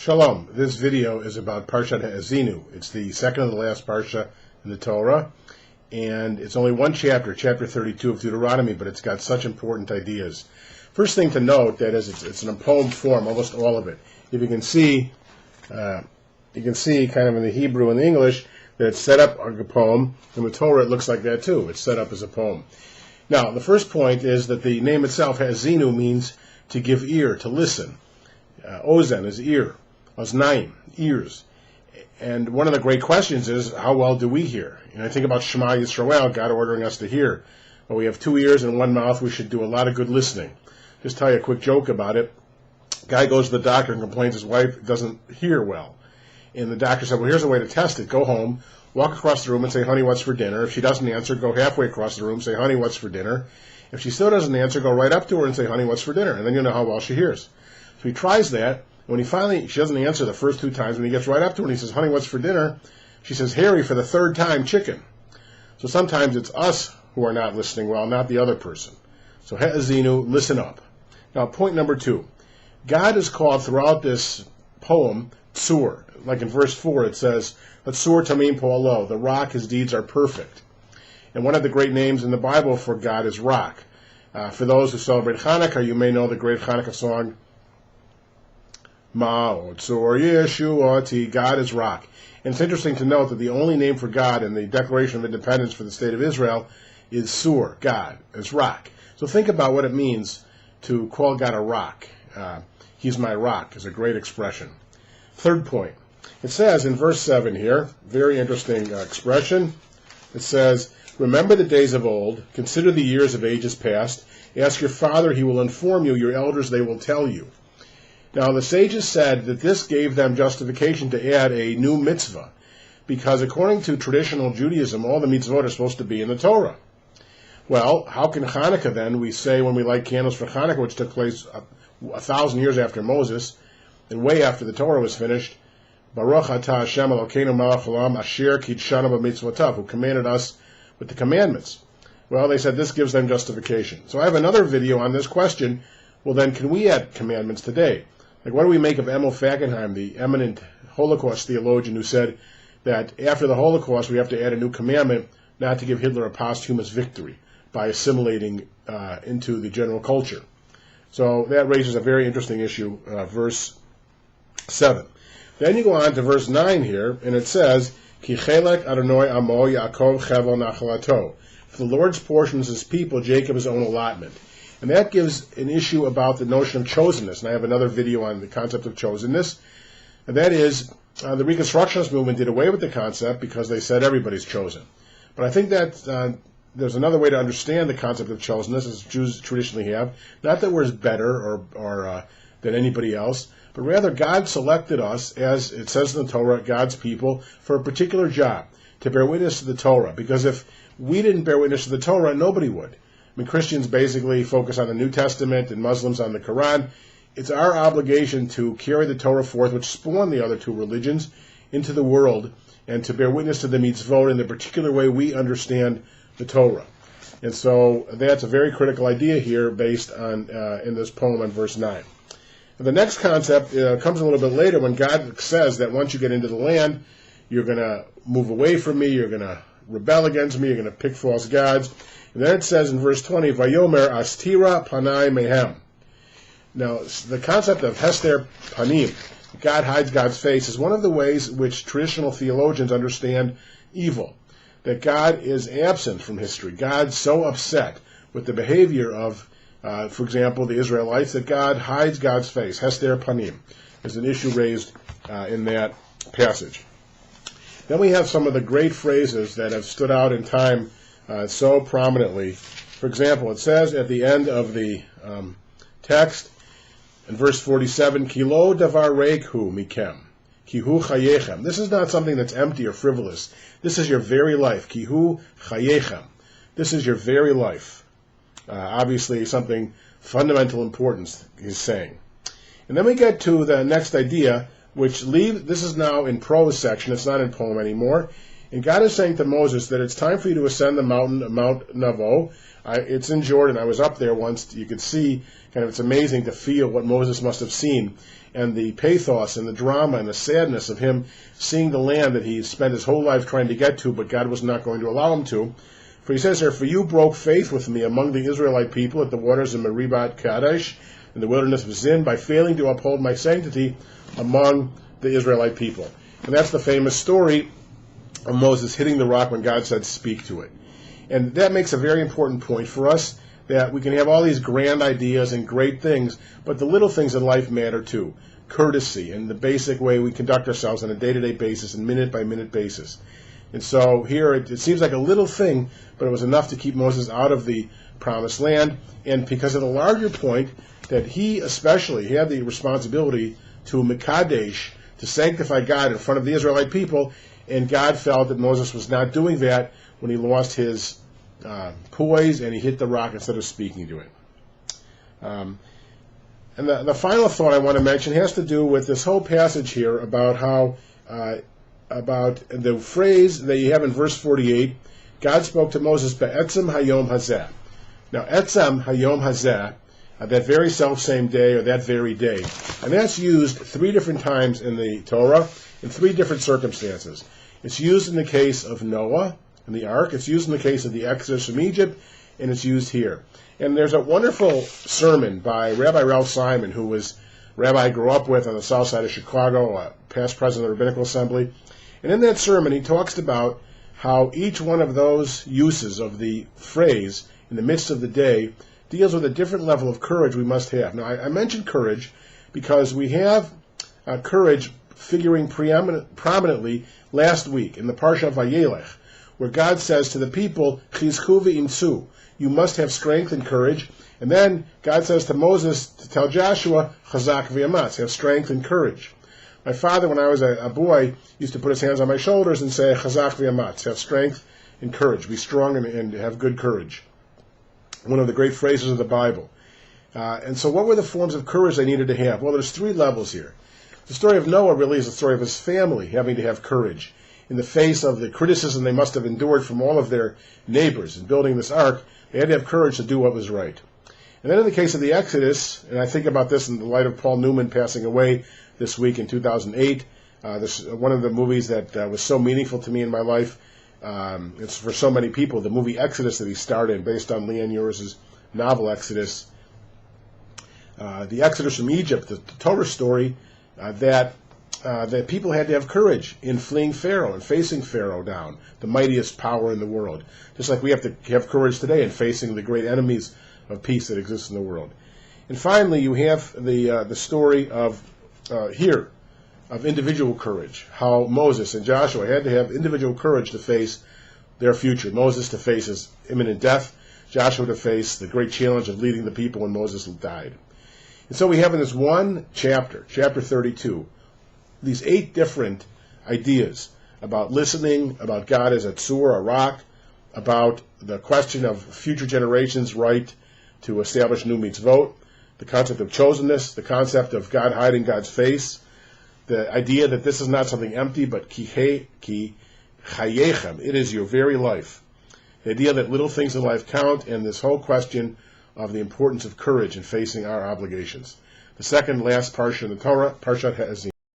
Shalom. This video is about portion-8 Haazinu. It's the second to the last parsha in the Torah, and it's only one chapter, chapter 32 of Deuteronomy, but it's got such important ideas. First thing to note that is it's in a poem form, almost all of it. If you can see kind of in the Hebrew and the English that it's set up like a poem. In the Torah, it looks like that too. It's set up as a poem. Now, the first point is that the name itself, Haazinu, means to give ear, to listen. Ozen is ear. Oznaim, ears. And one of the great questions is, how well do we hear? I think about Shema Yisrael, God ordering us to hear. Well, we have 2 ears and 1 mouth. We should do a lot of good listening. Just tell you a quick joke about it. Guy goes to the doctor and complains his wife doesn't hear well. And the doctor said, well, here's a way to test it. Go home, walk across the room and say, honey, what's for dinner? If she doesn't answer, go halfway across the room, say, honey, what's for dinner? If she still doesn't answer, go right up to her and say, honey, what's for dinner? And then you'll know how well she hears. So he tries that. When she doesn't answer the first 2 times, when he gets right up to her and he says, honey, what's for dinner? She says, Harry, for the 3rd time, chicken. So sometimes it's us who are not listening well, not the other person. So Haazinu, listen up. Now, point number 2. God is called throughout this poem, Tzur. Like in verse 4, it says, Tzur tamim po'alo, the rock, his deeds are perfect. And one of the great names in the Bible for God is rock. For those who celebrate Hanukkah, you may know the great Hanukkah song, Ma'o Tzur Yeshuati, God is rock. And it's interesting to note that the only name for God in the Declaration of Independence for the State of Israel is Tzur, God, is rock. So think about what it means to call God a rock. He's my rock is a great expression. Third point. It says in verse 7 here, very interesting expression. It says, remember the days of old, consider the years of ages past, ask your father, he will inform you, your elders, they will tell you. Now, the sages said that this gave them justification to add a new mitzvah, because according to traditional Judaism, all the mitzvot are supposed to be in the Torah. Well, how can Hanukkah then, we say when we light candles for Hanukkah, which took place 1,000 years after Moses, and way after the Torah was finished, Baruch atah Hashem Elokeinu melech haolam asher kitshanu b'mitzvotav, who commanded us with the commandments. Well, they said this gives them justification. So I have another video on this question. Well, then, can we add commandments today? Like, what do we make of Emil Fackenheim, the eminent Holocaust theologian, who said that after the Holocaust we have to add a new commandment not to give Hitler a posthumous victory by assimilating into the general culture. So that raises a very interesting issue, verse 7. Then you go on to verse 9 here, and it says, Ki chelek Adonai amo Yaakov chevel nachalato. For the Lord's portion is his people, Jacob his own allotment. And that gives an issue about the notion of chosenness. And I have another video on the concept of chosenness. And that is, the Reconstructionist movement did away with the concept because they said everybody's chosen. But I think that there's another way to understand the concept of chosenness, as Jews traditionally have. Not that we're better or than anybody else, but rather God selected us, as it says in the Torah, God's people, for a particular job, to bear witness to the Torah. Because if we didn't bear witness to the Torah, nobody would. I mean, Christians basically focus on the New Testament and Muslims on the Quran. It's our obligation to carry the Torah forth, which spawned the other 2 religions, into the world, and to bear witness to the mitzvot in the particular way we understand the Torah. And so that's a very critical idea here based on in this poem on verse 9. And the next concept comes a little bit later when God says that once you get into the land, you're going to move away from me, you're going to rebel against me, you're going to pick false gods. And then it says in verse 20, Vayomer astira panai mehem. Now, the concept of hester panim, God hides God's face, is one of the ways which traditional theologians understand evil. That God is absent from history. God's so upset with the behavior of, for example, the Israelites, that God hides God's face. Hester panim is an issue raised in that passage. Then we have some of the great phrases that have stood out in time so prominently. For example, it says at the end of the text, in verse 47, Kilo davar reikhu mikem, kihu chayechem. This is not something that's empty or frivolous. This is your very life. Kihu chayechem. This is your very life. Obviously, something fundamental importance he's saying. And then we get to the next idea, which this is now in prose section. It's not in poem anymore. And God is saying to Moses that it's time for you to ascend the mountain, Mount Nebo. It's in Jordan. I was up there once. You could see, it's amazing to feel what Moses must have seen, and the pathos and the drama and the sadness of him seeing the land that he spent his whole life trying to get to, but God was not going to allow him to. For he says here, for you broke faith with me among the Israelite people at the waters of Meribah Kadesh, in the wilderness of Zin, by failing to uphold my sanctity among the Israelite people. And that's the famous story of Moses hitting the rock when God said, speak to it. And that makes a very important point for us, that we can have all these grand ideas and great things, but the little things in life matter too. Courtesy and the basic way we conduct ourselves on a day-to-day basis and minute-by-minute basis. And so here it seems like a little thing, but it was enough to keep Moses out of the promised land. And because of the larger point that he especially had the responsibility to Mekadesh, to sanctify God in front of the Israelite people, and God felt that Moses was not doing that when he lost his poise and he hit the rock instead of speaking to it. And the final thought I want to mention has to do with this whole passage here about how, about the phrase that you have in verse 48, God spoke to Moses, Be'etzem hayom hazeh. Now, etzem hayom hazeh, that very self-same day or that very day. And that's used 3 different times in the Torah in 3 different circumstances. It's used in the case of Noah and the ark, it's used in the case of the Exodus from Egypt, and it's used here. And there's a wonderful sermon by Rabbi Ralph Simon, who was rabbi I grew up with on the south side of Chicago, past president of the Rabbinical Assembly. And in that sermon, he talks about how each one of those uses of the phrase in the midst of the day deals with a different level of courage we must have. Now, I mentioned courage because we have courage figuring prominently last week in the Parsha of Vayelech, where God says to the people, Chizku v'imtzu, you must have strength and courage. And then God says to Moses to tell Joshua, Chazak v'yamatz, have strength and courage. My father, when I was a boy, used to put his hands on my shoulders and say, Chazak v'yamatz, have strength and courage, be strong and have good courage. One of the great phrases of the Bible. And so what were the forms of courage they needed to have? Well, there's 3 levels here. The story of Noah really is the story of his family having to have courage. In the face of the criticism they must have endured from all of their neighbors in building this ark, they had to have courage to do what was right. And then in the case of the Exodus, and I think about this in the light of Paul Newman passing away this week in 2008, this is one of the movies that was so meaningful to me in my life. It's for so many people, the movie Exodus that he starred in, based on Leanne Uris's novel Exodus. The Exodus from Egypt, the Torah story, that people had to have courage in fleeing Pharaoh and facing Pharaoh down, the mightiest power in the world. Just like we have to have courage today in facing the great enemies of peace that exist in the world. And finally, you have the story of here, of individual courage, how Moses and Joshua had to have individual courage to face their future. Moses to face his imminent death, Joshua to face the great challenge of leading the people when Moses died. And so we have in this one chapter, chapter 32, these 8 different ideas about listening, about God as a tzur, a rock, about the question of future generations' right to establish new mitzvot, the concept of chosenness, the concept of God hiding God's face, the idea that this is not something empty, but ki chayechem, it is your very life. The idea that little things in life count, and this whole question of the importance of courage in facing our obligations. The second last parsha in the Torah, Parshat Haazinu.